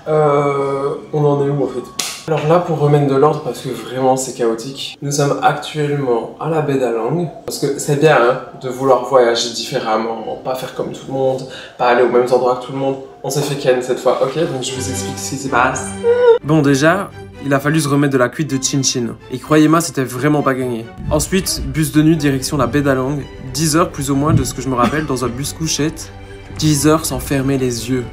On en est où en fait? Alors là, pour remettre de l'ordre, parce que vraiment c'est chaotique, nous sommes actuellement à la baie d'Along. Parce que c'est bien hein, de vouloir voyager différemment, pas faire comme tout le monde, pas aller aux mêmes endroits que tout le monde. On s'est fait ken cette fois, ok? Donc je vous explique ce qui se passe. Bon déjà, il a fallu se remettre de la cuite de Chin Chin. Et croyez-moi, c'était vraiment pas gagné. Ensuite, bus de nuit direction la baie d'Along. 10 heures plus ou moins de ce que je me rappelle dans un bus couchette. 10 heures sans fermer les yeux.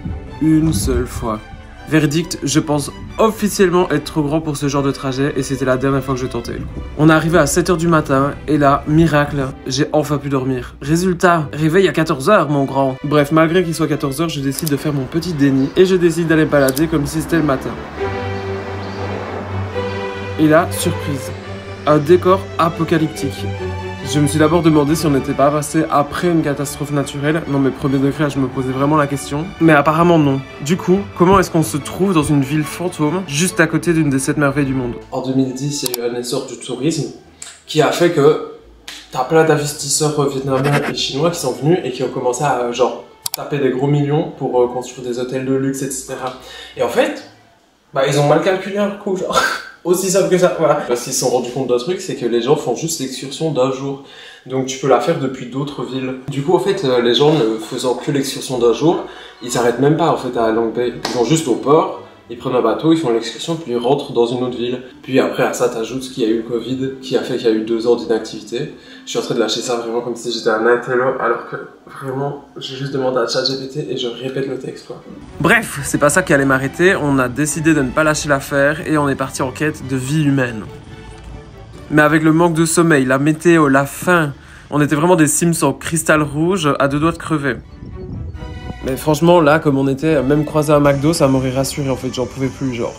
Une seule fois. Verdict, je pense officiellement être trop grand pour ce genre de trajet et c'était la dernière fois que je tentais le coup. On est arrivé à 7 h du matin et là, miracle, j'ai enfin pu dormir. Résultat, réveil à 14 h mon grand. Bref, malgré qu'il soit 14 h, je décide de faire mon petit déni et je décide d'aller me balader comme si c'était le matin. Et là, surprise, un décor apocalyptique. Je me suis d'abord demandé si on n'était pas passé après une catastrophe naturelle. Non mais premier degré, je me posais vraiment la question. Mais apparemment non. Du coup, comment est-ce qu'on se trouve dans une ville fantôme juste à côté d'une des 7 merveilles du monde? En 2010, il y a eu un essor du tourisme qui a fait que t'as plein d'investisseurs vietnamiens et chinois qui sont venus et qui ont commencé à genre taper des gros millions pour construire des hôtels de luxe, etc. Et en fait, bah ils ont mal calculé un coup, genre... Aussi simple que ça, voilà. Parce qu'ils se sont rendus compte d'un truc, c'est que les gens font juste l'excursion d'un jour. Donc tu peux la faire depuis d'autres villes. Du coup, en fait, les gens ne faisant que l'excursion d'un jour, ils s'arrêtent même pas en fait à Long Bay. Ils vont juste au port, ils prennent un bateau, ils font l'excursion, puis ils rentrent dans une autre ville. Puis après à ça, t'ajoutes qu'il y a eu le Covid, qui a fait qu'il y a eu 2 ans d'inactivité. Je suis en train de lâcher ça vraiment comme si j'étais un intello, alors que vraiment, j'ai juste demandé à ChatGPT et je répète le texte, quoi. Bref, c'est pas ça qui allait m'arrêter. On a décidé de ne pas lâcher l'affaire et on est parti en quête de vie humaine. Mais avec le manque de sommeil, la météo, la faim, on était vraiment des Sims en cristal rouge à 2 doigts de crever. Mais franchement, là, comme on était, même croisé un McDo, ça m'aurait rassuré, en fait, j'en pouvais plus, genre.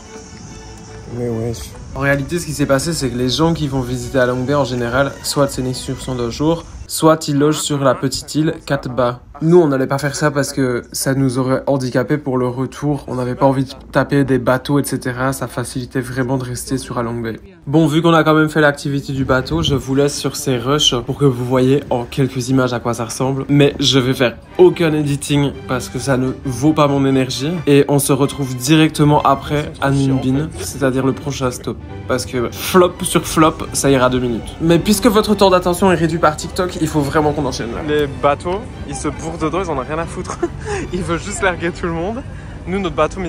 Mais ouais. En réalité, ce qui s'est passé, c'est que les gens qui vont visiter à Long Bay, en général, soit c'est une excursion d'un jour, soit ils logent sur la petite île Cat Ba. Nous, on n'allait pas faire ça parce que ça nous aurait handicapé pour le retour. On n'avait pas envie de taper des bateaux, etc. Ça facilitait vraiment de rester sur Long Bay. Bon, vu qu'on a quand même fait l'activité du bateau, je vous laisse sur ces rushs pour que vous voyez en quelques images à quoi ça ressemble. Mais je vais faire aucun editing parce que ça ne vaut pas mon énergie. Et on se retrouve directement après à Ninh Binh, c'est-à-dire le prochain stop. Parce que flop sur flop, ça ira 2 minutes. Mais puisque votre temps d'attention est réduit par TikTok, il faut vraiment qu'on enchaîne là. Les bateaux, ils se bourrent dedans, ils en ont rien à foutre. Ils veulent juste larguer tout le monde. Nous, notre bateau,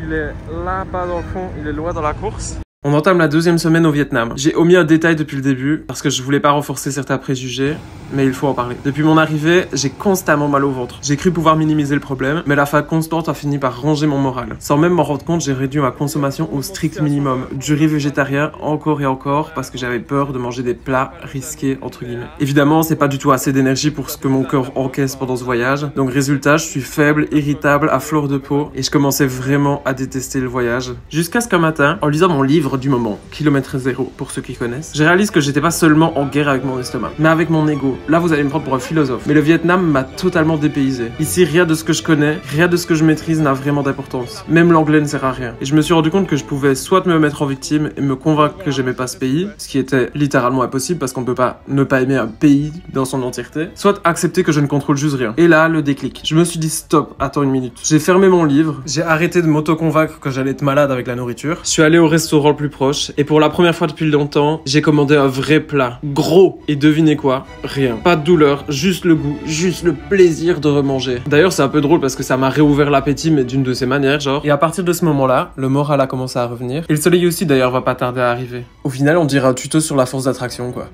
il est là-bas dans le fond, il est loin dans la course. On entame la 2e semaine au Vietnam. J'ai omis un détail depuis le début, parce que je voulais pas renforcer certains préjugés, mais il faut en parler. Depuis mon arrivée, j'ai constamment mal au ventre. J'ai cru pouvoir minimiser le problème, mais la faim constante a fini par ronger mon moral. Sans même m'en rendre compte, j'ai réduit ma consommation au strict minimum. Du riz végétarien, encore et encore, parce que j'avais peur de manger des plats risqués, entre guillemets. Évidemment, c'est pas du tout assez d'énergie pour ce que mon corps encaisse pendant ce voyage. Donc résultat, je suis faible, irritable, à fleur de peau, et je commençais vraiment à détester le voyage. Jusqu'à ce qu'un matin, en lisant mon livre du moment, Kilomètre Zéro pour ceux qui connaissent, je réalise que j'étais pas seulement en guerre avec mon estomac, mais avec mon ego. Là vous allez me prendre pour un philosophe, mais le Vietnam m'a totalement dépaysé. Ici rien de ce que je connais, rien de ce que je maîtrise n'a vraiment d'importance. Même l'anglais ne sert à rien. Et je me suis rendu compte que je pouvais soit me mettre en victime et me convaincre que j'aimais pas ce pays, ce qui était littéralement impossible parce qu'on peut pas ne pas aimer un pays dans son entièreté, soit accepter que je ne contrôle juste rien. Et là le déclic. Je me suis dit stop, attends une minute. J'ai fermé mon livre, j'ai arrêté de m'auto-convaincre que j'allais être malade avec la nourriture. Je suis allé au restaurant le plus proche et pour la première fois depuis longtemps, j'ai commandé un vrai plat. Gros. Et devinez quoi? Rien. Pas de douleur, juste le goût, juste le plaisir de remanger. D'ailleurs, c'est un peu drôle parce que ça m'a réouvert l'appétit, mais d'une de ces manières, genre. Et à partir de ce moment-là, le moral a commencé à revenir. Et le soleil aussi, d'ailleurs, va pas tarder à arriver. Au final, on dirait un tuto sur la force d'attraction, quoi.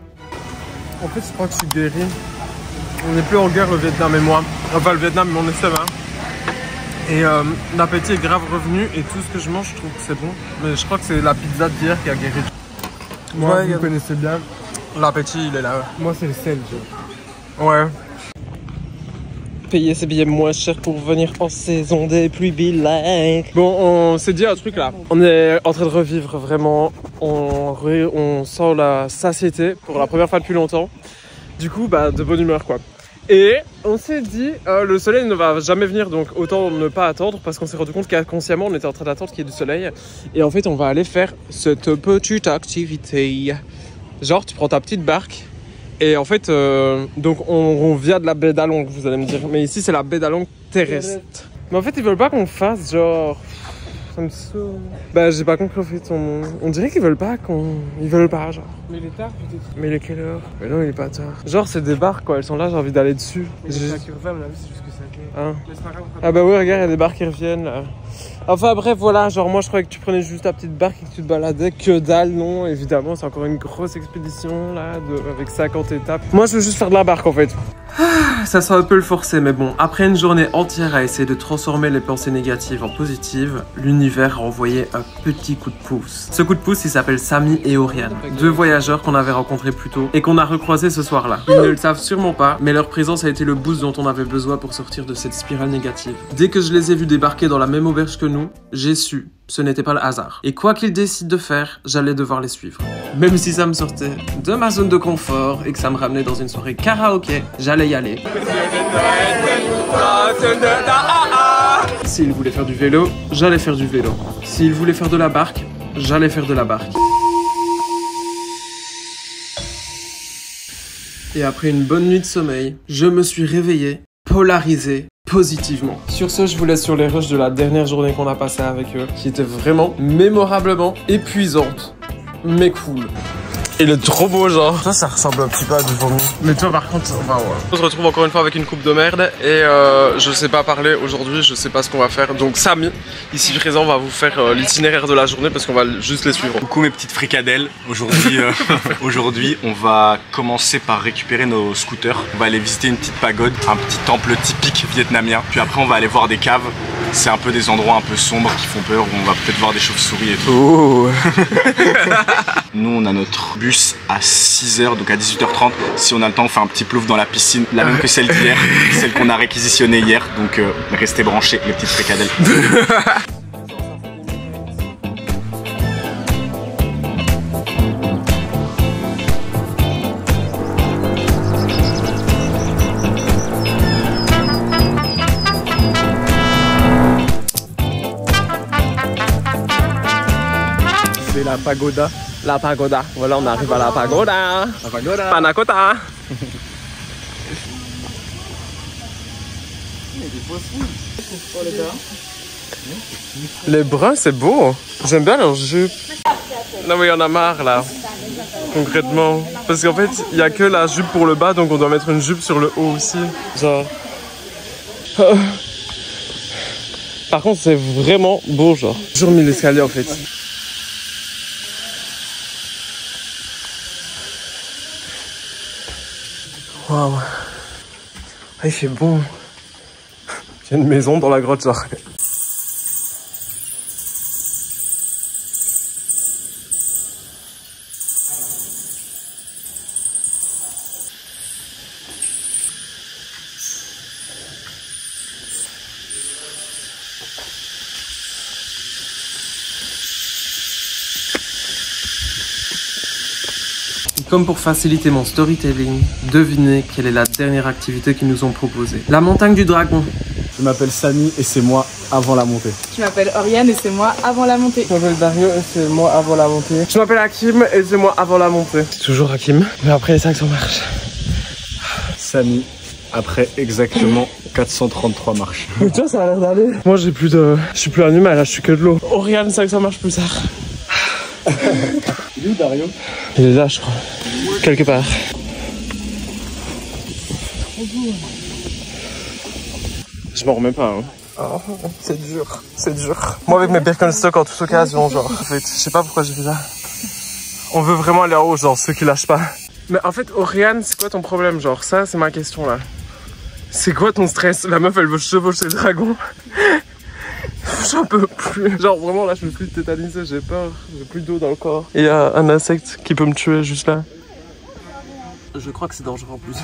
En fait, je crois que je suis guéri. On n'est plus en guerre, le Vietnam et moi. Enfin, le Vietnam et mon estomac. Et l'appétit est grave revenu et tout ce que je mange, je trouve que c'est bon. Mais je crois que c'est la pizza d'hier qui a guéri. Moi, ouais, vous connaissez bien. L'appétit, il est là. Moi, c'est le sel, tu vois. Ouais. Payer ses billets moins cher pour venir en saison des pluies bilingues. Bon, on s'est dit un truc là. On est en train de revivre vraiment. On sent la satiété pour la première fois depuis longtemps. Du coup, bah, de bonne humeur, quoi. Et on s'est dit, le soleil ne va jamais venir, donc autant ne pas attendre, parce qu'on s'est rendu compte qu'inconsciemment, on était en train d'attendre qu'il y ait du soleil. Et en fait, on va aller faire cette petite activité. Genre, tu prends ta petite barque, et en fait, donc on vient de la baie d'Along, vous allez me dire. Mais ici, c'est la baie d'Along terrestre. Mais en fait, ils veulent pas qu'on fasse genre... Ça me saoule. Bah, j'ai pas compris en fait ton nom. On dirait qu'ils veulent pas qu'on... Ils veulent pas, genre. Mais il est tard peut-être. Mais il est quelle heure? Mais non, il est pas tard. Genre, c'est des barques quoi, elles sont là, j'ai envie d'aller dessus. Mais c'est ça qui revient, à mon avis, c'est juste que ça hein? Ah bah oui, regarde, il y a des barques qui reviennent là. Enfin bref, voilà, genre moi je croyais que tu prenais juste ta petite barque et que tu te baladais, que dalle, non, évidemment, c'est encore une grosse expédition là, avec 50 étapes. Moi je veux juste faire de la barque en fait. Ça sent un peu le forcer, mais bon, après une journée entière à essayer de transformer les pensées négatives en positives, l'univers a envoyé un petit coup de pouce. Ce coup de pouce, il s'appelle Samy et Oriane, deux voyageurs qu'on avait rencontrés plus tôt et qu'on a recroisés ce soir-là. Ils ne le savent sûrement pas, mais leur présence a été le boost dont on avait besoin pour sortir de cette spirale négative. Dès que je les ai vus débarquer dans la même auberge que nous, j'ai su, ce n'était pas le hasard. Et quoi qu'ils décident de faire, j'allais devoir les suivre. Même si ça me sortait de ma zone de confort et que ça me ramenait dans une soirée karaoké, j'allais y aller. S'ils voulaient faire du vélo, j'allais faire du vélo. S'ils voulaient faire de la barque, j'allais faire de la barque. Et après une bonne nuit de sommeil, je me suis réveillé, polarisé, positivement. Sur ce, je vous laisse sur les rushs de la dernière journée qu'on a passée avec eux, qui était vraiment mémorablement épuisante, mais cool. Il est trop beau, genre. Ça ressemble un petit peu à du vomi. Mais toi, par contre, waouh. On se retrouve encore une fois avec une coupe de merde et je sais pas parler aujourd'hui, je sais pas ce qu'on va faire. Donc Samy, ici présent, va vous faire l'itinéraire de la journée parce qu'on va juste les suivre. Coucou mes petites fricadelles. Aujourd'hui, on va commencer par récupérer nos scooters. On va aller visiter une petite pagode, un petit temple typique vietnamien. Puis après, on va aller voir des caves. C'est un peu des endroits un peu sombres qui font peur où on va peut-être voir des chauves-souris et tout. Oh. Nous, on a notre bus à 6h, donc à 18h30. Si on a le temps, on fait un petit plouf dans la piscine, la même que celle d'hier, celle qu'on a réquisitionnée hier. Donc restez branchés, les petites fricadelles. C'est la pagoda. La pagoda. Voilà, on arrive à la pagoda. La pagoda. Panacota. Les bruns, c'est beau. J'aime bien leur jupe. Non, mais il y en a marre là. Concrètement. Parce qu'en fait, il n'y a que la jupe pour le bas, donc on doit mettre une jupe sur le haut aussi. Genre. Par contre, c'est vraiment beau, genre. J'ai toujours mis l'escalier en fait. Waouh. Ah, il fait bon. Il y a une maison dans la grotte, genre. Comme pour faciliter mon storytelling, devinez quelle est la dernière activité qu'ils nous ont proposée. La montagne du dragon. Je m'appelle Samy et c'est moi avant la montée. Je m'appelle Oriane et c'est moi avant la montée. Je m'appelle Dario et c'est moi avant la montée. Je m'appelle Hakim et c'est moi avant la montée. C'est toujours Hakim, mais après les 500 marches. Samy, après exactement 433 marches. Mais tu vois, ça a l'air d'aller. Moi j'ai plus de... Je suis plus animal, là je suis que de l'eau. Oriane 500 marches plus tard. Il est où Dario? Il est là je crois. Quelque part. Je m'en remets pas hein. Oh, c'est dur, c'est dur. Moi avec mes Birkenstock en toute occasion, genre. En fait, je sais pas pourquoi j'ai fait ça. On veut vraiment aller en haut, genre ceux qui lâchent pas. Mais en fait, Oriane, c'est quoi ton problème? Genre ça, c'est ma question là. C'est quoi ton stress? La meuf, elle veut chevaucher le dragon. J'en peux plus. Genre vraiment là, je peux plus tétaniser, j'ai peur. J'ai plus d'eau dans le corps. Il y a un insecte qui peut me tuer juste là. Je crois que c'est dangereux en plus.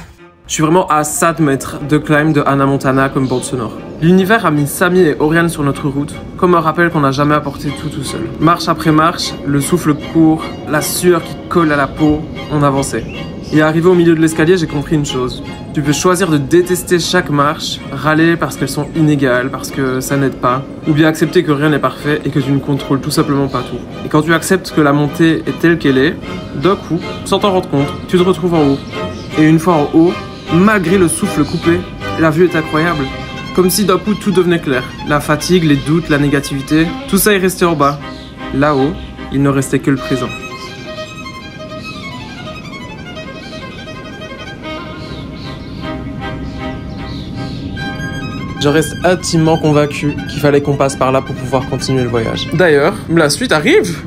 Je suis vraiment à ça de mettre The Climb de Hannah Montana comme bande sonore. L'univers a mis Samy et Oriane sur notre route, comme un rappel qu'on n'a jamais apporté tout seul. Marche après marche, le souffle court, la sueur qui colle à la peau, on avançait. Et arrivé au milieu de l'escalier, j'ai compris une chose. Tu peux choisir de détester chaque marche, râler parce qu'elles sont inégales, parce que ça n'aide pas, ou bien accepter que rien n'est parfait et que tu ne contrôles tout simplement pas tout. Et quand tu acceptes que la montée est telle qu'elle est, d'un coup, sans t'en rendre compte, tu te retrouves en haut. Et une fois en haut, malgré le souffle coupé, la vue est incroyable. Comme si d'un coup tout devenait clair. La fatigue, les doutes, la négativité, tout ça est resté en bas. Là-haut, il ne restait que le présent. Je reste intimement convaincu qu'il fallait qu'on passe par là pour pouvoir continuer le voyage. D'ailleurs, la suite arrive.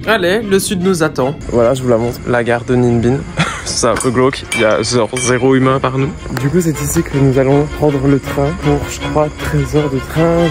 Allez, le sud nous attend. Voilà, je vous la montre. La gare de Ninh Binh. C'est un peu glauque, il y a genre 0 humain par nous. Du coup, c'est ici que nous allons prendre le train pour, je crois, 13 heures de train.